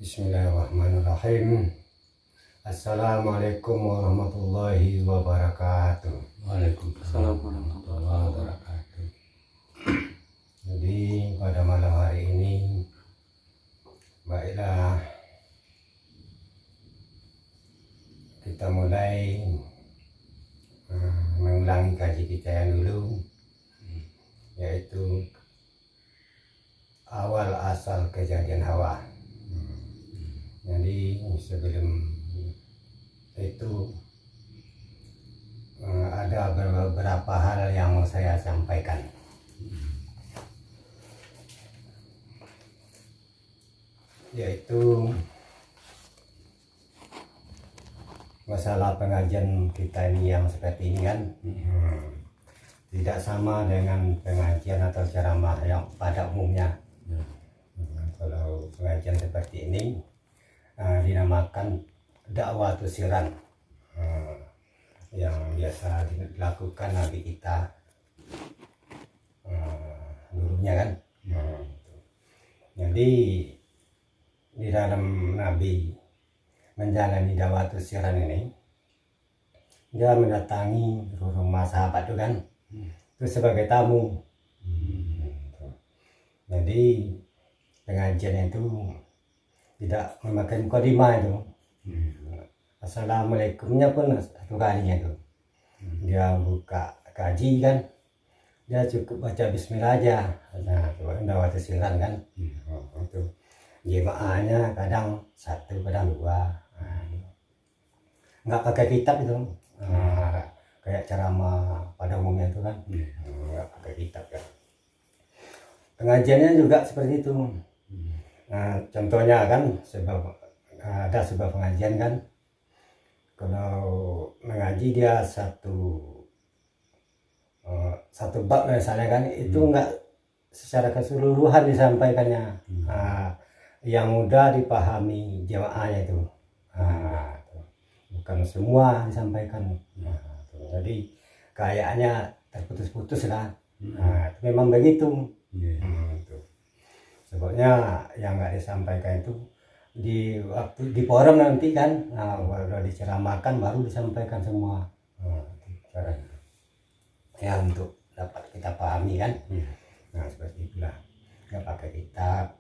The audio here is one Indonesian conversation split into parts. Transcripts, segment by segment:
Bismillahirrahmanirrahim. Assalamualaikum warahmatullahi wabarakatuh. Waalaikumsalam warahmatullahi wabarakatuh. Jadi pada malam hari ini, baiklah kita mulai mengulangi kaji kita yang dulu, yaitu awal asal kejadian Hawa. Jadi sebelum itu ada beberapa hal yang mau saya sampaikan. Yaitu masalah pengajian kita ini yang seperti ini kan, tidak sama dengan pengajian atau ceramah yang pada umumnya. Kalau pengajian seperti ini dinamakan dakwah tusiran, yang biasa dilakukan Nabi kita dulunya kan. Jadi di dalam Nabi menjalani dakwah tusiran ini, dia mendatangi rumah sahabat itu kan, itu sebagai tamu. Jadi pengajian itu tidak memakai mukadimah itu. Assalamualaikumnya pun satu kalinya itu. Dia buka kaji kan, dia cukup baca bismillah aja. Nah, itu dakwah tusiran kan. Itu jemaahnya kadang satu, kadang dua. Nggak pakai kitab itu. Kayak ceramah pada umumnya itu kan. Nggak pakai kitab kan. Pengajiannya juga seperti itu. Nah, contohnya kan ada sebuah pengajian kan, kalau mengaji dia satu bab misalnya kan, itu enggak secara keseluruhan disampaikannya, yang mudah dipahami jemaahnya itu, bukan semua disampaikan. Jadi kayaknya terputus-putus lah. Itu memang begitu. Sebabnya yang nggak disampaikan itu di waktu di forum nanti kan, baru diceramahkan baru disampaikan semua. Ya untuk dapat kita pahami kan. Nah seperti itulah, nggak pakai kitab,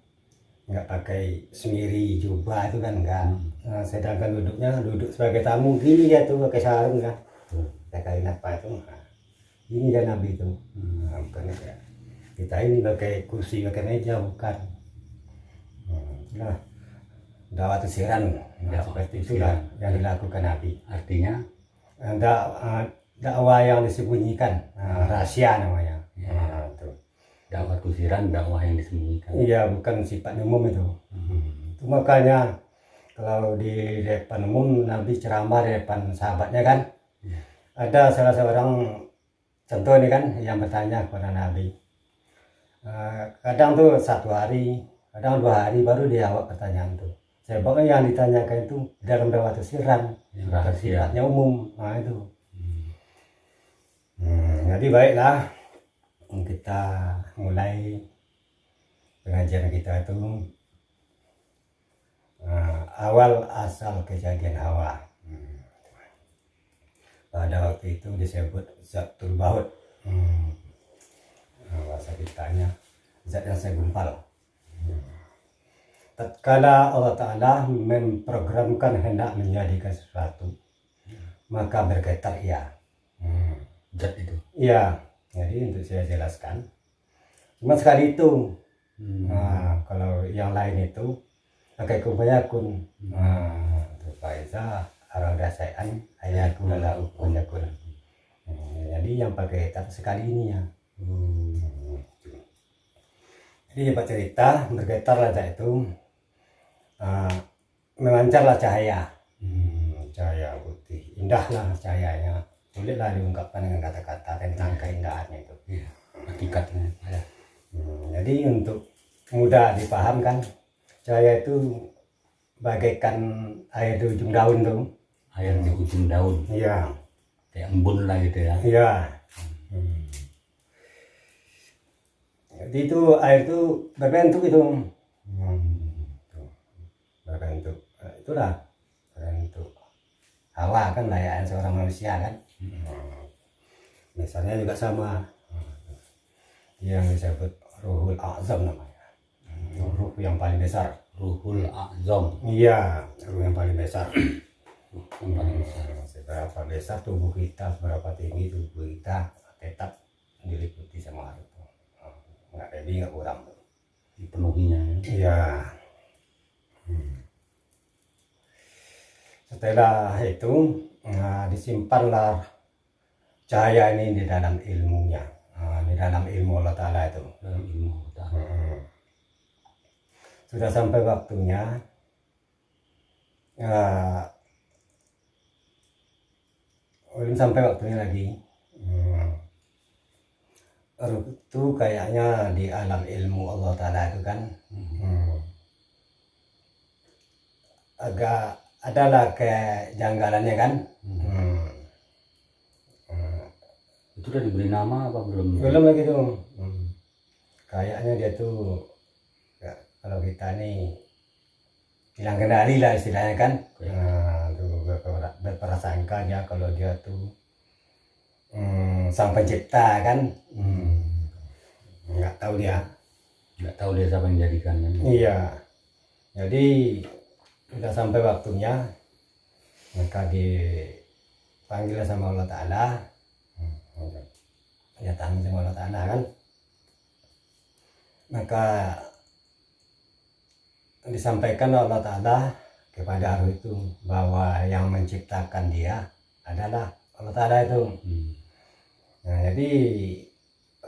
nggak pakai semiri jubah itu kan enggak. Sedangkan duduk sebagai tamu gini dia tuh pakai sarung kan, pakai apa itu, ini dia Nabi itu. Bukan kayak kita ini pakai kursi, pakai meja, bukan. Nah, dakwah tusiran seperti itulah yang dilakukan Nabi. Artinya dakwah yang disembunyikan, rahasia namanya. Itu. Dakwah tusiran, dakwah yang disembunyikan. Iya, bukan sifat umum itu. Itu makanya kalau di depan umum Nabi ceramah di depan sahabatnya kan, ada salah seorang contoh ini kan yang bertanya kepada Nabi. Kadang tuh 1 hari, kadang 2 hari baru dia jawab pertanyaan tuh. Sebabnya yang ditanyakan itu dalam dakwah tusiran, sifatnya umum. Nah itu. Jadi baiklah, kita mulai pengajian kita itu awal asal kejadian Hawa. Pada waktu itu disebut zatul baut. Bahasa kitanya zat yang segumpal. Tatkala Allah Ta'ala memprogramkan hendak menjadikan sesuatu, maka bergetar ia. Zat itu. Iya, jadi untuk saya jelaskan, cuma sekali itu. Kalau yang lain itu pakai kumpayakun. Faiza arada sayan ayakun la ukun yakun. Jadi yang pakai getar sekali ini ya. Jadi dapat cerita, bergetarlah zat itu, memancarlah cahaya, cahaya putih, indahlah cahayanya, sulitlah diungkapkan dengan kata-kata tentang keindahannya itu, hakikatnya. Jadi untuk mudah dipahamkan, cahaya itu bagaikan air di ujung daun tuh. Air di ujung daun. Iya. Kayak embun lah gitu ya. Iya. Jadi itu air itu berbentuk itu, Untuk itulah untuk Hawa kan layaknya seorang manusia kan. Misalnya juga sama yang disebut Ruhul Azam namanya, ruh yang paling besar. Ruhul Azam. Iya, ruh yang paling besar. Yang paling besar. Seberapa besar tubuh kita, seberapa tinggi tubuh kita, tetap diliputi sama itu. Nggak lebih, nggak kurang. Dipenuhinya ya. Iya. Setelah itu disimpanlah cahaya ini di dalam ilmunya, di dalam ilmu Allah Ta'ala itu. Dalam ilmu kita. Sudah sampai waktunya, belum sampai waktunya lagi. Ruh itu kayaknya di alam ilmu Allah Ta'ala itu kan agak adalah kejanggalannya kan. Itu udah diberi nama apa belum? Belum lagi tuh. Kayaknya dia tuh ya, kalau kita nih hilang kendali lah istilahnya kan. Tuh berprasangka dia kalau dia tuh sang pencipta kan. Nggak tahu dia. Nggak tahu dia siapa yang jadikan kan? Iya. Jadi sudah sampai waktunya, maka dipanggil sama Allah Ta'ala. Datang sama Allah Ta'ala kan. Maka disampaikan Allah Ta'ala kepada ruh itu bahwa yang menciptakan dia adalah Allah Ta'ala itu. Nah, jadi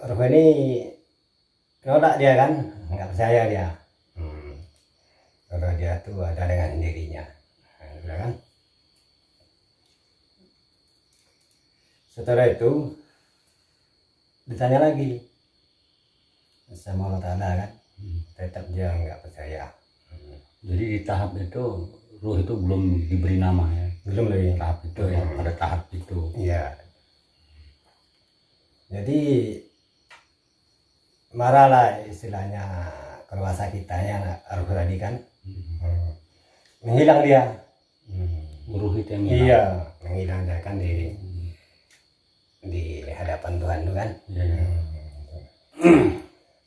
ruh ini nolak dia kan, nggak percaya dia. Kalau dia tuh ada dengan sendirinya, nah, kan? Setelah itu ditanya lagi sama Allah Ta'ala kan, tetap dia nggak percaya. Jadi di tahap itu ruh itu belum diberi nama ya? Belum lagi. Tahap itu ya, pada tahap itu. Iya. Jadi marahlah istilahnya keluarga kita yang ruh tadi kan. Menghilang dia. Ruh itu yang hilang. Iya, menghilang dia kan di hadapan Tuhan itu kan. Iya, iya.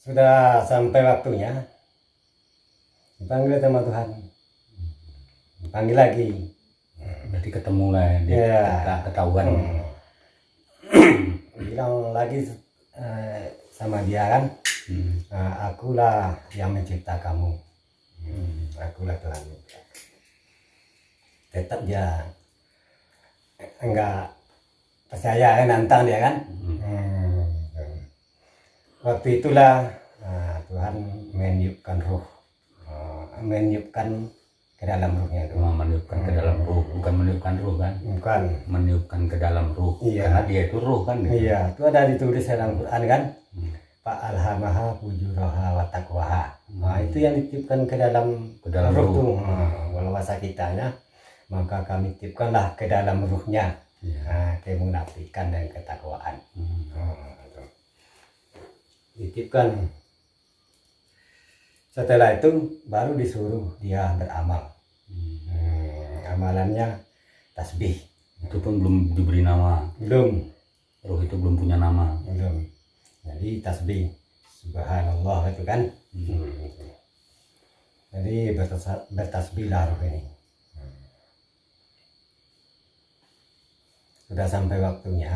Sudah sampai waktunya dipanggil sama Tuhan. Dipanggil lagi. Berarti ketemu lah ya, dia Iya. ketahuan. Bilang lagi sama dia kan, akulah yang mencipta kamu. Akulah Tuhan. Tetap dia enggak percaya kan, nantang dia kan. Waktu itulah Tuhan meniupkan ruh, meniupkan ke dalam ruhnya itu. Meniupkan ke dalam ruh, bukan meniupkan ruh kan? Bukan. Meniupkan ke dalam ruh. Iya. Karena dia itu ruh kan? Gitu. Iya, itu ada ditulis dalam Quran kan. Pak alhamaha fujuraha wa taqwaha. Nah, itu yang ditiupkan ke dalam ruh tuh. Kalau bahasa kitanya, maka kami tiupkanlah ke dalam ruhnya. Kemunafikan dan ketakwaan. Ditipkan. Setelah itu baru disuruh dia beramal. Amalannya tasbih. Itu pun belum diberi nama. Belum. Ruh itu belum punya nama. Belum. Jadi tasbih. Subhanallah itu kan. Jadi bertasbihlah ruh ini. Sudah sampai waktunya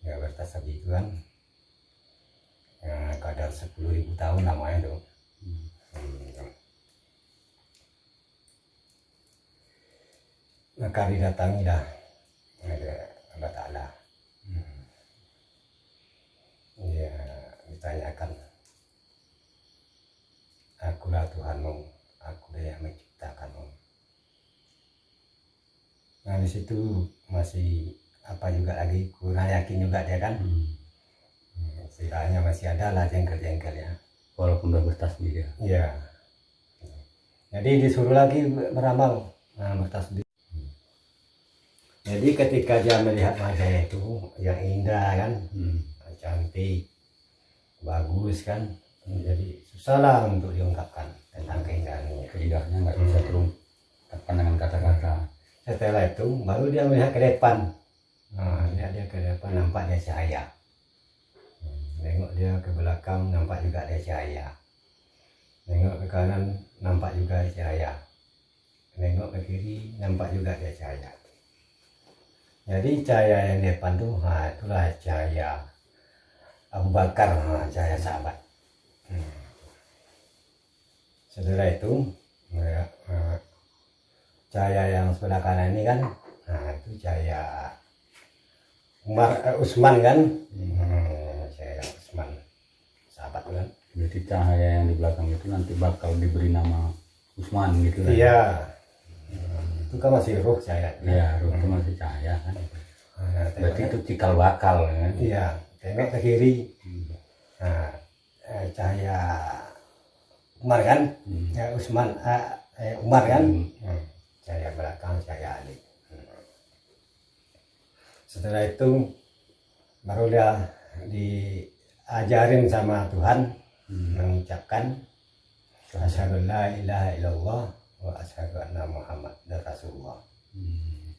ya bertasbih itu kan. Kadar 10.000 tahun namanya itu. Maka didatangilah Allah Ta'ala. Ya, ditanyakan, akulah Tuhanmu, akulah yang menciptakanmu. Nah di situ masih apa juga lagi kurang yakin juga dia kan. Istilahnya masih ada lah jengkel-jengkel ya. Walaupun udah bertasbih ya. Iya. Jadi disuruh lagi beramal, bertasbih. Jadi ketika dia melihat wajah itu yang indah kan, cantik, bagus kan, Jadi susah lah untuk diungkapkan tentang keindahannya. Keindahannya nggak bisa terungkapkan dengan kata-kata. Setelah itu baru dia melihat ke depan. Nah, lihat dia ke depan nampak dia cahaya. Nengok dia ke belakang nampak juga ada cahaya. Nengok ke kanan nampak juga ada cahaya. Nengok ke kiri nampak juga ada cahaya. Jadi cahaya yang di depan tuh, itulah cahaya Abu Bakar, cahaya sahabat. Setelah itu cahaya yang sebelah kanan ini kan, itu cahaya Utsman kan, cahaya Utsman sahabat kan. Jadi cahaya yang di belakang itu nanti bakal diberi nama Utsman gitu kan? Iya, itu kan masih ruh cahaya. Iya, ruh itu masih cahaya kan. Berarti itu Tengok, cikal bakal kan? iya, tengok ke kiri, cahaya Umar kan, Utsman, Umar kan, cahaya belakang cahaya Ali. Setelah itu baru dia diajarin sama Tuhan mengucapkan asyhadu la ilaha illallah wa asyhadu anna muhammadar rasulullah.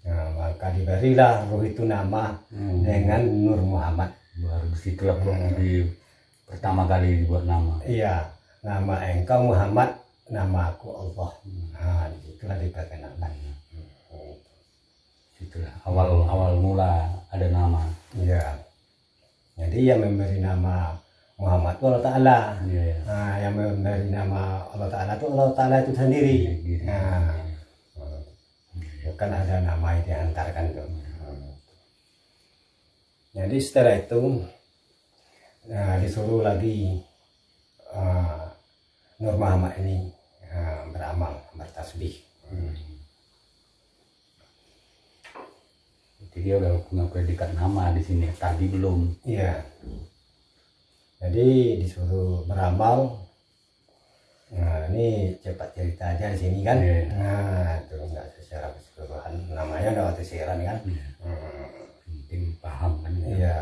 Nah, maka diberilah ruh itu nama dengan Nur Muhammad. Baru disitulah di pertama kali dibuat nama. Iya, nama engkau Muhammad, nama aku Allah. Nah, disitulah diperkenalkan. Itulah awal mula ada nama. Iya. Jadi yang memberi nama Muhammad itu Allah Ta'ala. Iya. Nah, yang memberi nama Allah Ta'ala itu Allah Ta'ala itu sendiri. Gitu. Nah, bukan ada nama yang diantarkan tuh. Jadi setelah itu disuruh lagi Nur Muhammad ini beramal, bertasbih. Jadi dia udah punya predikat nama di sini. Tadi belum. Iya. Jadi disuruh beramal. Nah, ini cepat cerita aja di sini kan. Iya. Nah, itu enggak secara keseluruhan. Namanya udah waktu siaran kan. Penting paham kan. Iya.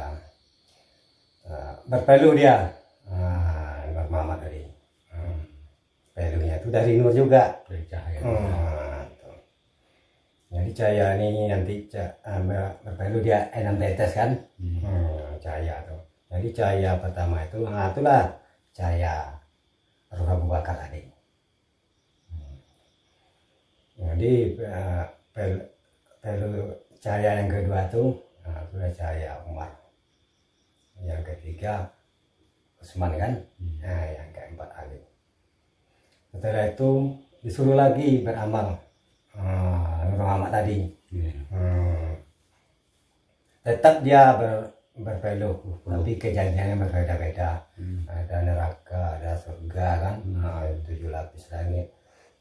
Berpeluh dia. Nur Muhammad tadi. Peluhnya itu dari Nur juga. Dari cahaya. Tuh. Jadi cahaya ini nanti berpeluh dia 6 tetes kan. Cahaya tuh. Jadi cahaya pertama itu, itulah cahaya Ruh Abu Bakar tadi. Jadi peluh cahaya yang kedua tuh, itulah cahaya Umar. Yang ketiga Utsman kan. Nah, yang keempat Ali. Setelah itu disuruh lagi beramal Nur Muhammad tadi. Tetap dia berpeluh, tapi kejadiannya berbeda-beda. Ada neraka, ada surga kan. 7 lapis langit,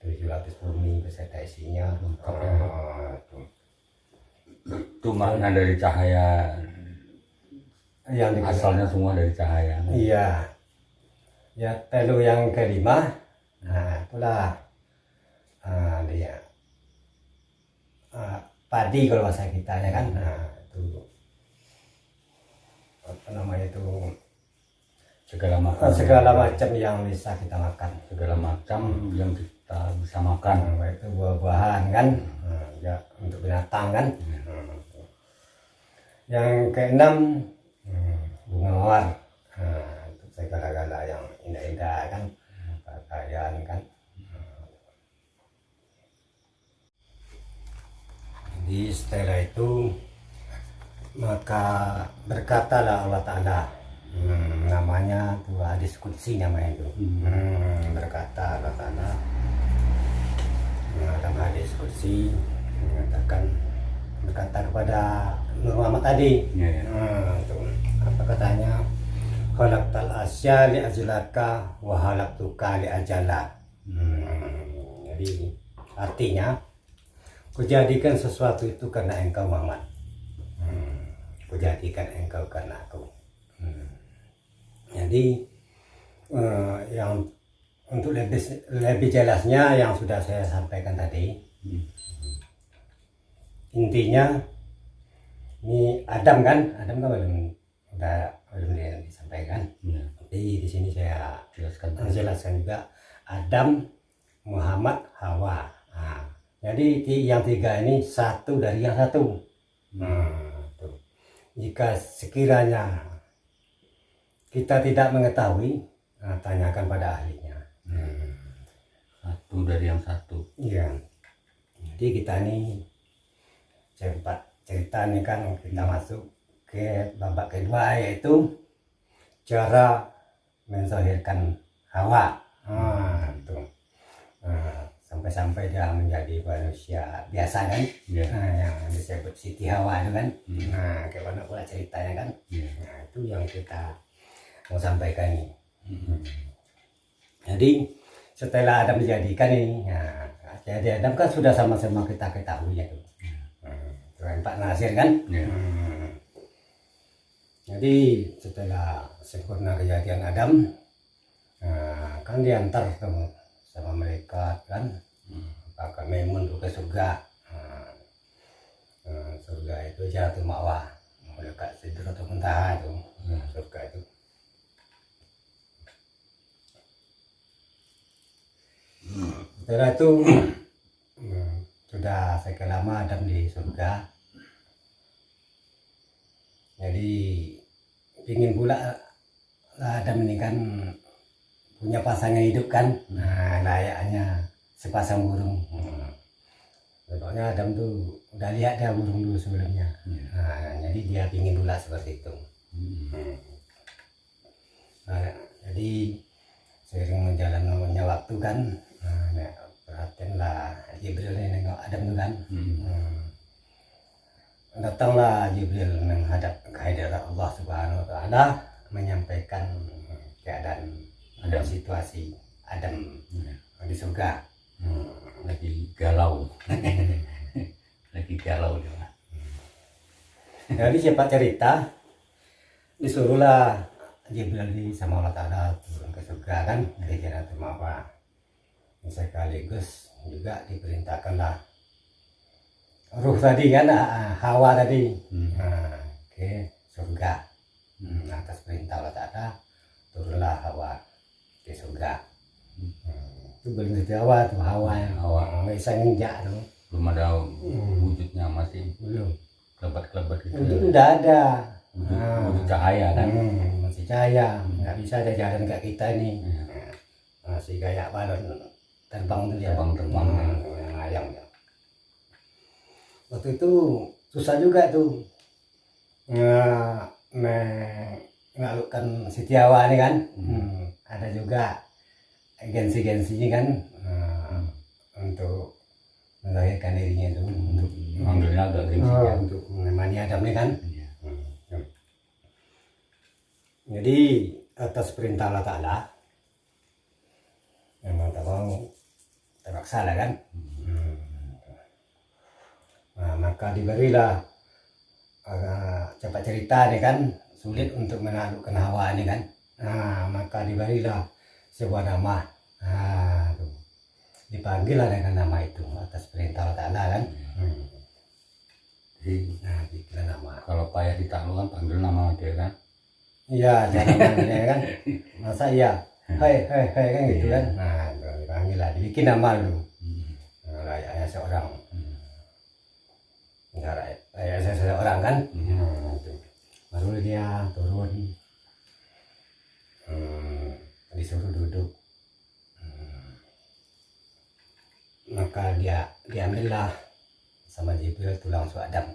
7 lapis bumi beserta isinya. Itu makna dari cahaya. Yang Asalnya semua dari cahaya. Iya. Ya, peluh yang kelima, itulah dia padi kalau bahasa kitanya kan. Itu apa namanya itu, segala macam yang bisa kita makan. Segala macam yang kita bisa makan. Itu buah-buahan kan, ya untuk binatang kan. Yang keenam bunga mawar. Itu segala-gala yang indah-indah kan, pakaian kan. Jadi setelah itu maka berkatalah Allah Ta'ala, namanya itu hadis qudsi namanya itu. Berkata Allah Ta'ala dalam hadis qudsi berkata kepada Nur Muhammad tadi. Apa katanya? Khalaqtal asya li ajlaka wa halaqtuka li ajala. Jadi artinya, kujadikan sesuatu itu karena engkau Muhammad. Kujadikan engkau karena aku. Jadi yang untuk lebih jelasnya yang sudah saya sampaikan tadi. Intinya ini Adam kan belum disampaikan. Jadi di sini saya Jelaskan. jelaskan juga Adam, Muhammad, Hawa. Nah, jadi yang tiga ini satu dari yang satu. Tuh. Jika sekiranya kita tidak mengetahui, tanyakan pada ahlinya. Satu dari yang satu. Iya. Jadi kita ini cerita nih kan kita masuk ke babak kedua, yaitu cara menzahirkan Hawa. Itu. Sampai-sampai dia menjadi manusia biasa kan, Ya. yang disebut Siti Hawa itu kan. Hmm. Kayak pula ceritanya kan. Ya. Itu yang kita mau sampaikan ini. Jadi setelah Adam dijadikan ini, jadi Adam kan sudah sama-sama kita ketahui ya tuh. Tuhan Pak Nasir kan. Ya. Jadi setelah sempurna kejadian Adam, kan diantar sama mereka kan, pakai Maimun tuh ke surga. Surga itu Jannatul Ma'wa, dekat Sidratul Muntaha itu, surga itu. Setelah itu sudah sekian lama Adam di surga. Jadi ingin pula Adam ini kan punya pasangan hidup kan, layaknya sepasang burung. Pokoknya Adam tuh udah lihat dia burung dulu sebelumnya. Jadi dia ingin pula seperti itu. Jadi sering menjalannya waktu kan, perhatianlah Jibril ini nengok Adam tuh kan. Datanglah Jibril menghadap kehadirat Allah Subhanahu wa Ta'ala, menyampaikan keadaan Adam. situasi Adam di surga. Lagi galau. Lagi galau dia. Jadi siapa cerita disuruhlah Jibril sama Allah Ta'ala turun ke surga kan, ke Jannatul Ma'wa. Sekaligus juga diperintahkanlah ruh tadi kan, Hawa tadi ke surga. Atas perintah Allah Ta'ala turunlah Hawa ke surga. Itu belum itu Hawa tuh, Hawa yang nggak bisa nginjak tuh, Belum ada wujudnya, masih belum. kelebat-kelebat gitu. Itu udah ada. Wujud cahaya kan. Masih cahaya, nggak bisa ada jalan kayak kita ini. Masih kayak balon terbang tuh ya. Terbang. Yang ayam ya. Waktu itu susah juga tuh mengalukan Siti Hawa ini kan. Ada juga agensi-agensinya kan, untuk melahirkan dirinya itu, untuk Manggilnya agak gengsi kan. untuk menemani Adam ini kan. Iya. Jadi atas perintah Allah Ta'ala, memang tak mau terpaksa lah kan. Maka diberilah cepat cerita nih kan, sulit untuk menaklukkan Hawa ini kan. Maka diberilah sebuah nama, tuh. Dipanggillah dengan nama itu atas perintah Allah Ta'ala kan. Jadi Dipanggil nama. kalau payah ditaklukkan panggil nama dia kan. Iya, jangan namanya kan. Masa iya, hai kan gitu kan. Dipanggil lah, dibikin nama dulu. Layaknya seorang. Layaknya seorang kan. Itu. Baru dia turun, disuruh duduk. Maka dia diambillah sama Jibril tulang rusuk Adam.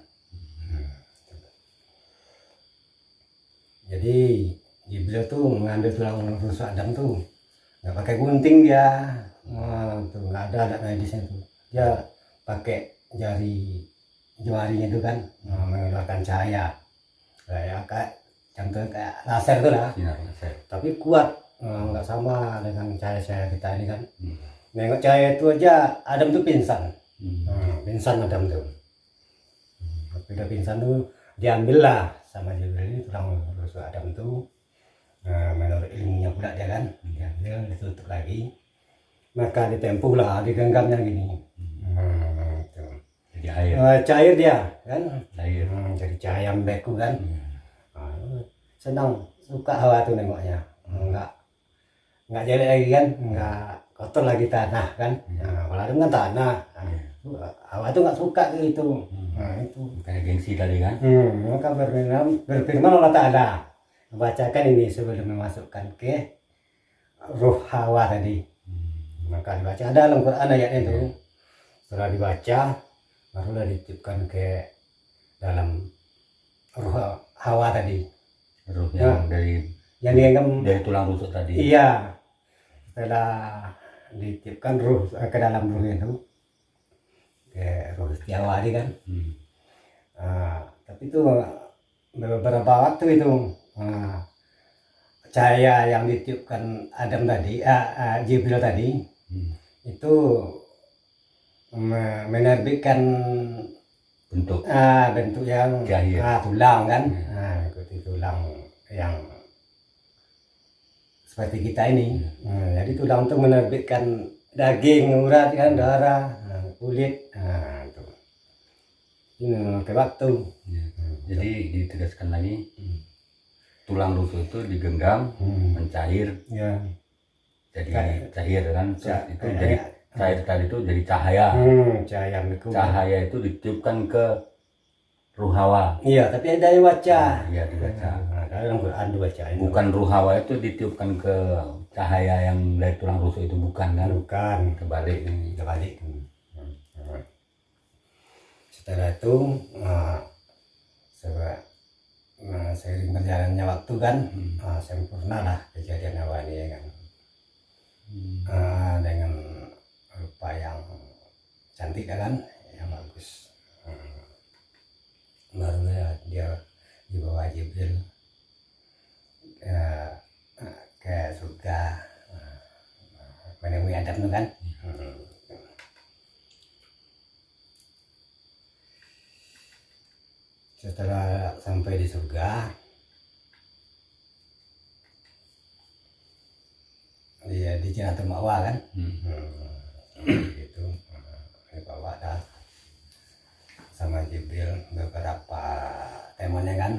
Jadi Jibril tuh mengambil tulang rusuk Adam tuh nggak pakai gunting dia, tuh nggak ada medisnya tuh. Dia pakai jarinya itu kan, mengeluarkan cahaya kayak contohnya kayak laser tuh lah, Sinar laser. tapi kuat, nggak sama dengan cahaya kita ini kan. Nengok cahaya itu aja Adam tuh pingsan. Pingsan Adam tuh. Waktu udah pingsan tuh diambil lah sama Jibril ini tulang rusuk Adam tuh. Menurut ilmunya pula dia kan, diambil, ditutup lagi. Maka ditempuh lah, digenggamnya gini. Tuh. Jadi air. Cair dia kan, Air. jadi cahaya membeku kan. Senang, suka Hawa tuh nengoknya. nggak jelek lagi kan, nggak kotor lagi tanah kan. Nah, kalau adem kan tanah. Hawa tuh nggak suka gitu. Nah itu. Kayak gengsi tadi kan. Maka berfirman Allah Ta'ala, bacakan ini sebelum memasukkan ke ruh Hawa tadi. Maka dibaca ada dalam Quran ayatnya itu. Setelah dibaca, barulah ditiupkan ke dalam ruh Hawa tadi. Ruh yang yang digenggam dari tulang rusuk tadi. Iya. Setelah ditiupkan ruh ke dalam ruh itu, ke ruh Setiawa tadi kan. Tapi itu beberapa waktu itu cahaya yang ditiupkan Adam tadi, Jibril tadi, itu menerbitkan bentuk yang tulang kan, ikuti tulang yang seperti kita ini. Jadi tulang itu menerbitkan daging, urat kan, darah, kulit. Itu. Ini ke waktu. Jadi ditegaskan lagi, tulang rusuk itu digenggam, mencair, jadi cair kan. Itu jadi cair tadi itu jadi cahaya. Cahaya itu ditiupkan ke ruh Hawa. Iya, tapi ada yang baca. Iya, dibaca. Dalam Quran dibaca. Bukan ruh Hawa itu ditiupkan ke cahaya yang dari tulang rusuk itu, bukan kan? Bukan. Kebalik. Setelah itu seiring berjalannya waktu kan, sempurna lah kejadian Hawa ini kan. Dengan rupa yang cantik kan, yang bagus. Baru dia dibawa Jibril ke surga menemui Adam tuh kan. Setelah sampai di surga, dia di Jannatul Ma'wa kan. Gitu. Dibawa dah sama Jibril beberapa temannya kan.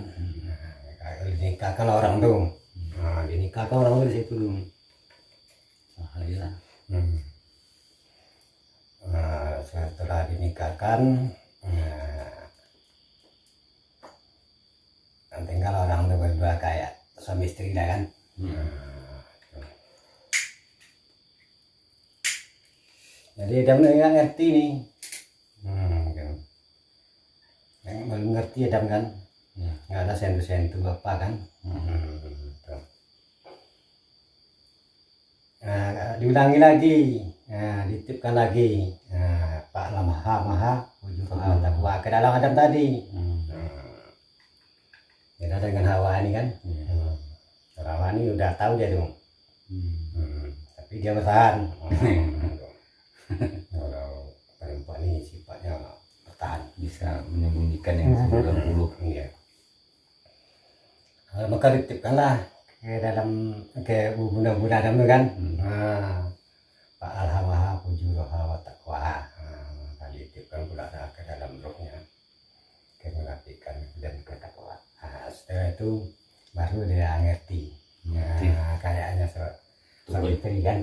Dinikahkan orang tuh. Dinikahkan orang tuh di situ tuh. Setelah dinikahkan, tinggal orang tuh berdua kayak suami istri lah kan. Jadi Adam nggak ngerti nih. Belum ngerti Adam kan. Nggak ada sentuh-sentuh apa kan. Diulangi lagi, ditipkan lagi, Pak Maha wujud takwa ke dalam Adam tadi. Beda dengan Hawa ini kan. Hawa ini udah tahu dia tuh. Tapi dia bertahan. Kalau perempuan ini sifatnya bertahan, bisa menyembunyikan yang 90. Iya. Maka dititipkanlah ke dalam ke bunda-bunda Adam itu kan. Pak Alhamah Fujuraha wa Taqwa. Maka dititipkan pula ke dalam rohnya, ke menafikan dan ke takwa. Setelah itu baru dia ngerti. Kayaknya suami istri kan.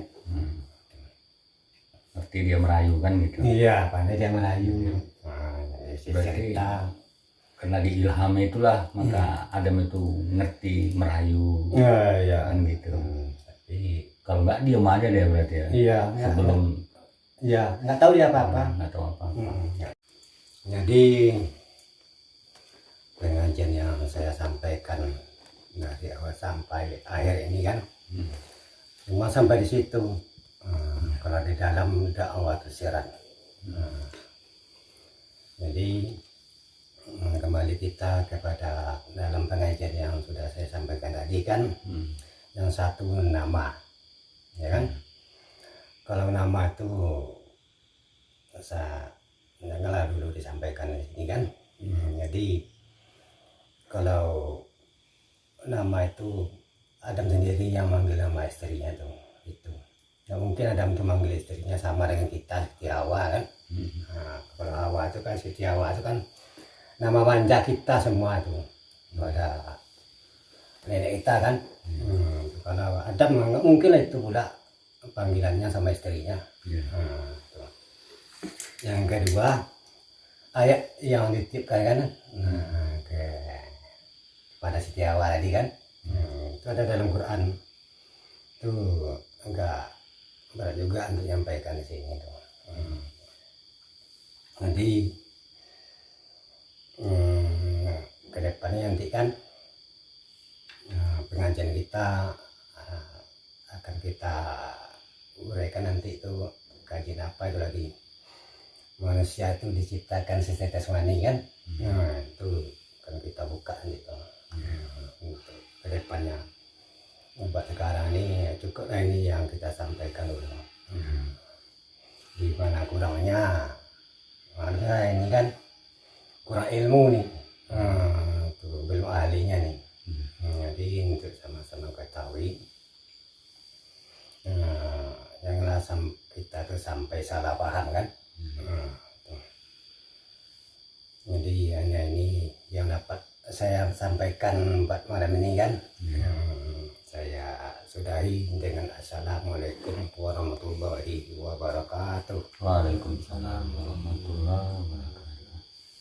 Ngerti dia merayu kan gitu. Iya, pandai dia merayu. Berarti karena diilhami itulah maka Adam itu ngerti merayu. Iya kan gitu. Tapi kalau nggak diam aja dia berarti ya. Iya. Sebelum. Iya, nggak tahu dia apa-apa. Nggak tahu apa-apa. Jadi pengajian yang saya sampaikan dari awal sampai akhir ini kan, cuma sampai di situ. Kalau di dalam dakwah tersirat. Jadi kembali kita kepada dalam pengajian yang sudah saya sampaikan tadi kan. Yang satu nama, ya kan. Kalau nama itu saya janganlah dulu disampaikan di sini kan. Jadi kalau nama itu Adam sendiri yang manggil nama istrinya tuh itu. Ya mungkin Adam itu manggil istrinya sama dengan kita, Siti Hawa kan. Kalau Hawa itu kan, Siti Hawa itu kan nama manja kita semua tuh. Ada nenek kita kan. Kalau Adam nggak mungkin lah itu pula panggilannya sama istrinya. Iya. Tuh. Yang kedua ayat yang dititipkan kan pada Siti Hawa tadi kan, itu ada dalam Quran tuh, enggak berat juga untuk menyampaikan di sini tuh. Nanti kedepannya nanti kan pengajian kita akan kita uraikan nanti itu kajian apa itu lagi, manusia itu diciptakan setetes mani kan. Nah itu kan kita buka gitu untuk kedepannya. Buat sekarang ini cukup lah ini yang kita sampaikan dulu. Di mana kurangnya ada ini kan kurang ilmu nih, tuh belum ahlinya nih. Jadi untuk sama-sama ketahui, janganlah kita tuh sampai salah paham kan. Jadi hanya ini yang dapat saya sampaikan buat malam ini kan. Saya sudahi dengan assalamualaikum warahmatullahi wabarakatuh. Waalaikumsalam warahmatullahi wabarakatuh.